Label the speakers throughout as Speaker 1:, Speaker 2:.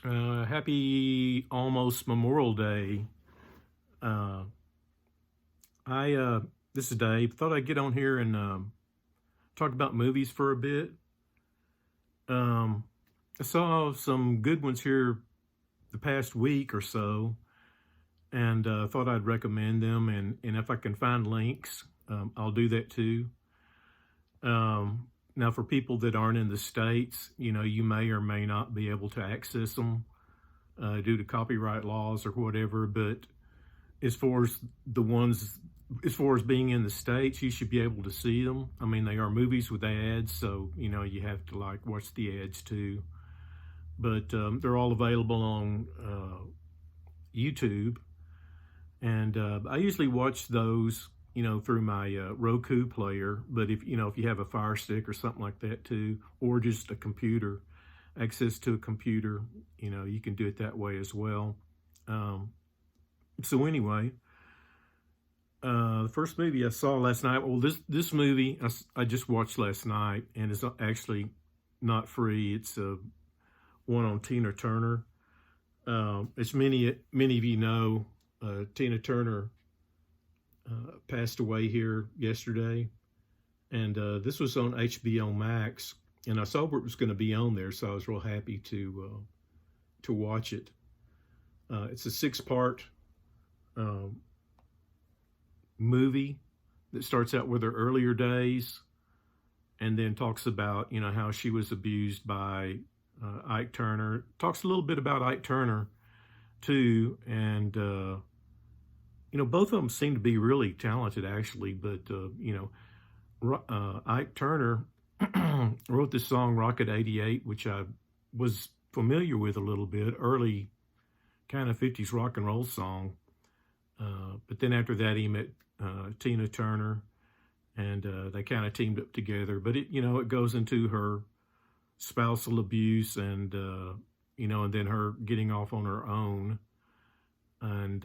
Speaker 1: Happy almost Memorial Day. Uh, I This is Dave. Thought I'd get on here and talk about movies for a bit. Um, I saw some good ones here the past week or so, and thought I'd recommend them. And if I can find links, I'll do that too. Now, for people that aren't in the states, you may or may not be able to access them due to copyright laws or whatever. But as far as the ones, as far as being in the states, you should be able to see them. I mean, they are movies with ads, so you have to like watch the ads too. But they're all available on YouTube, and I usually watch those, through my Roku player. But if you have a Fire Stick or something like that too, or just a computer, access to a computer, you can do it that way as well. Um, so anyway, the first movie I saw last night. Well, this movie I just watched last night, and it's actually not free. It's one on Tina Turner. As many of you know, Tina Turner passed away here yesterday, and this was on HBO Max, and I saw it was going to be on there, so I was real happy to watch it. It's a six-part um, movie that starts out with her earlier days, and then talks about how she was abused by Ike Turner. Talks a little bit about Ike Turner too, and both of them seem to be really talented actually. But Ike Turner wrote this song "Rocket '88," which I was familiar with a little bit, early kind of '50s rock and roll song. But then after that, he met Tina Turner, and they kind of teamed up together. But it goes into her spousal abuse, and and then her getting off on her own, and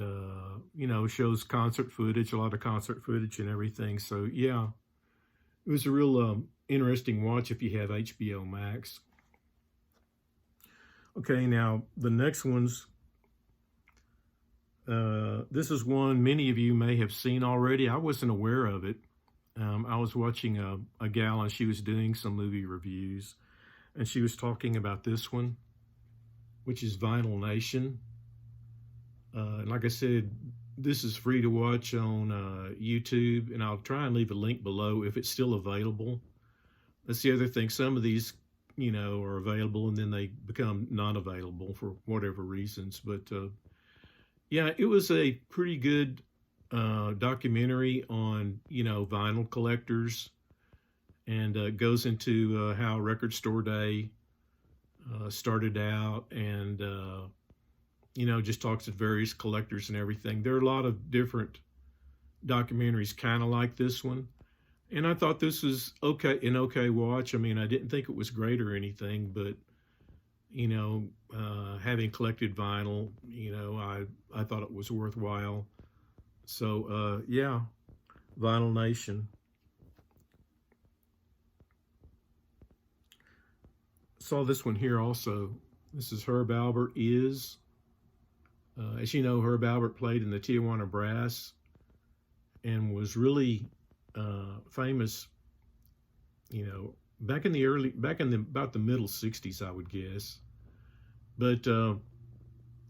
Speaker 1: shows concert footage, a lot of concert footage and everything. So yeah, it was a real interesting watch if you have HBO Max. Okay, now the next one's. This is one many of you may have seen already. I wasn't aware of it. I was watching a gal, and she was doing some movie reviews, and she was talking about this one, which is Vinyl Nation. And like I said, this is free to watch on YouTube, and I'll try and leave a link below if it's still available. That's the other thing. Some of these, are available, and then they become non-available for whatever reasons. But yeah, it was a pretty good documentary on, vinyl collectors, and goes into how Record Store Day started out, and just talks to various collectors and everything. There are a lot of different documentaries kind of like this one, and I thought this was an okay watch. I mean, I didn't think it was great or anything, but having collected vinyl, I thought it was worthwhile. So yeah, Vinyl Nation. Saw this one here also. This is Herb Alpert Is. As you know, Herb Alpert played in the Tijuana Brass and was really famous, back in about the middle '60s, I would guess. But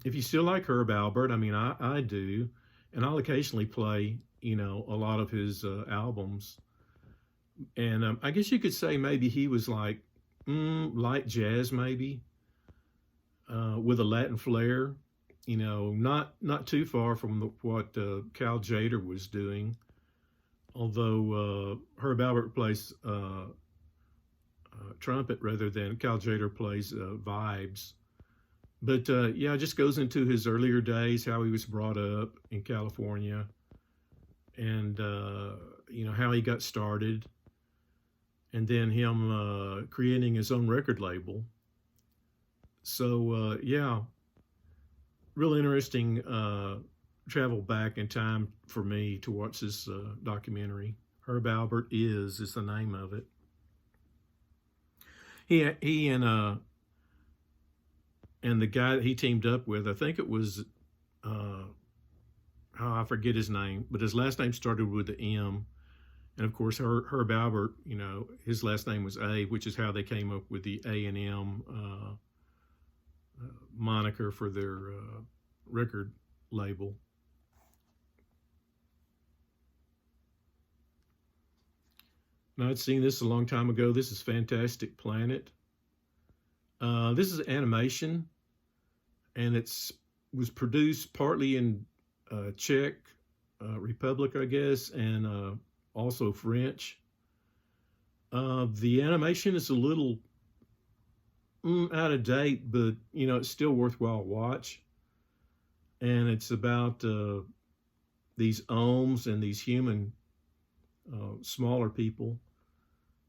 Speaker 1: if you still like Herb Alpert, I mean, I do, and I'll occasionally play, a lot of his albums. And I guess you could say maybe he was like light jazz, maybe with a Latin flair. Not too far from what Cal Tjader was doing. Although Herb Alpert plays trumpet rather than Cal Tjader plays vibes. But yeah, it just goes into his earlier days, how he was brought up in California, and how he got started, and then him creating his own record label. So yeah, real interesting travel back in time for me to watch this documentary. Herb Alpert is the name of it. He and And the guy that he teamed up with, I think it was, I forget his name, but his last name started with the M. And of course, Herb Albert, his last name was A, which is how they came up with the A&M moniker for their record label. Now, I'd seen this a long time ago. This is Fantastic Planet. This is animation, and was produced partly in Czech Republic, I guess, and also French. The animation is a little out of date, but it's still worthwhile watch. And it's about these ohms and these human smaller people.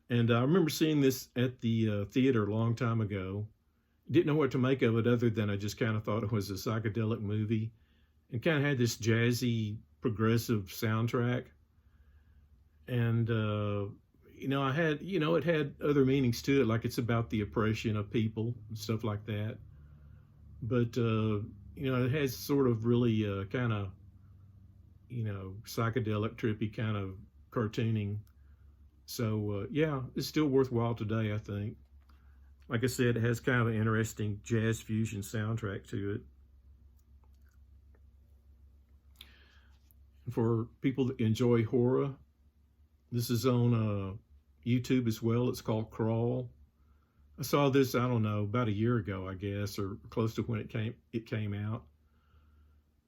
Speaker 1: And I remember seeing this at the theater a long time ago. Didn't know what to make of it other than I just kind of thought it was a psychedelic movie, and kind of had this jazzy, progressive soundtrack. And, I had, it had other meanings to it, like it's about the oppression of people and stuff like that. But, it has sort of really kind of, psychedelic, trippy kind of cartooning. So, yeah, it's still worthwhile today, I think. Like I said, it has kind of an interesting jazz fusion soundtrack to it. For people that enjoy horror, this is on YouTube as well. It's called Crawl. I saw this, I don't know, about a year ago, I guess, or close to when it came out.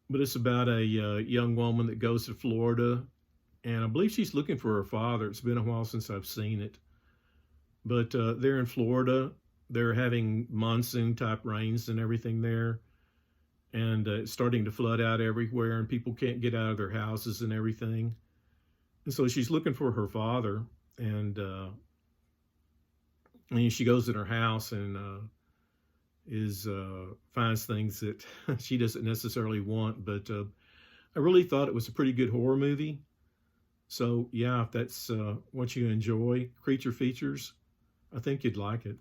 Speaker 1: But it's about a young woman that goes to Florida, and I believe she's looking for her father. It's been a while since I've seen it. But they're in Florida. They're having monsoon-type rains and everything there. And it's starting to flood out everywhere, and people can't get out of their houses and everything. And so she's looking for her father, and she goes in her house and finds things that she doesn't necessarily want. But I really thought it was a pretty good horror movie. So yeah, if that's what you enjoy, creature features, I think you'd like it.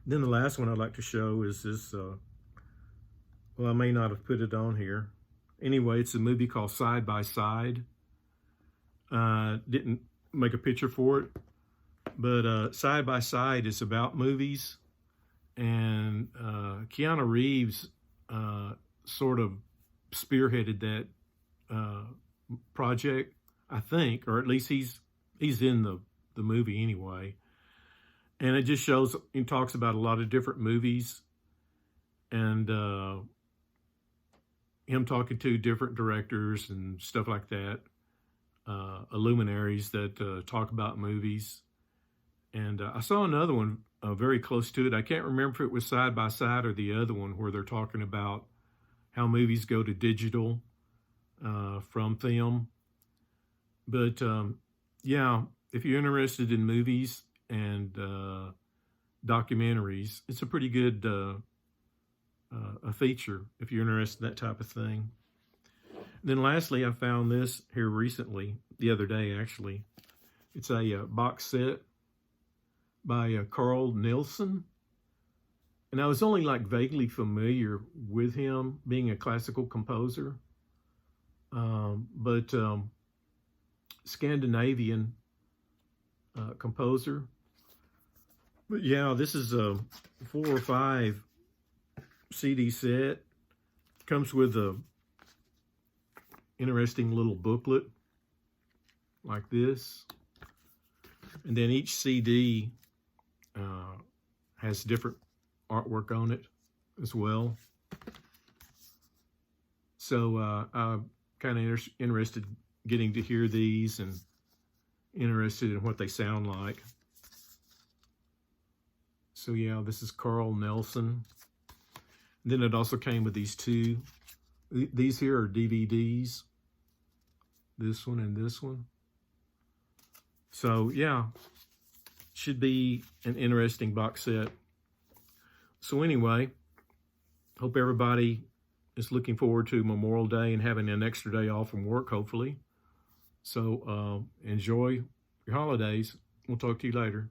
Speaker 1: Then the last one I'd like to show is this, well, I may not have put it on here. Anyway, it's a movie called Side by Side. Didn't make a picture for it, but Side by Side is about movies. And Keanu Reeves sort of spearheaded that project, I think, or at least he's in the movie anyway. And it just shows, he talks about a lot of different movies, and him talking to different directors and stuff like that, luminaries that talk about movies. And I saw another one very close to it. I can't remember if it was Side by Side or the other one where they're talking about how movies go to digital from film. But yeah, if you're interested in movies and documentaries, it's a pretty good a feature if you're interested in that type of thing. And then lastly, I found this here recently, the other day actually. It's a box set by Carl Nielsen. And I was only like vaguely familiar with him being a classical composer, but Scandinavian composer. But yeah, this is a 4 or 5 CD set. Comes with a interesting little booklet like this. And then each CD has different artwork on it as well. So I'm kind of interested getting to hear these and interested in what they sound like. So yeah, this is Carl Nielsen. Then it also came with these two. These here are DVDs. This one and this one. So yeah, should be an interesting box set. So anyway, hope everybody is looking forward to Memorial Day and having an extra day off from work, hopefully. So enjoy your holidays. We'll talk to you later.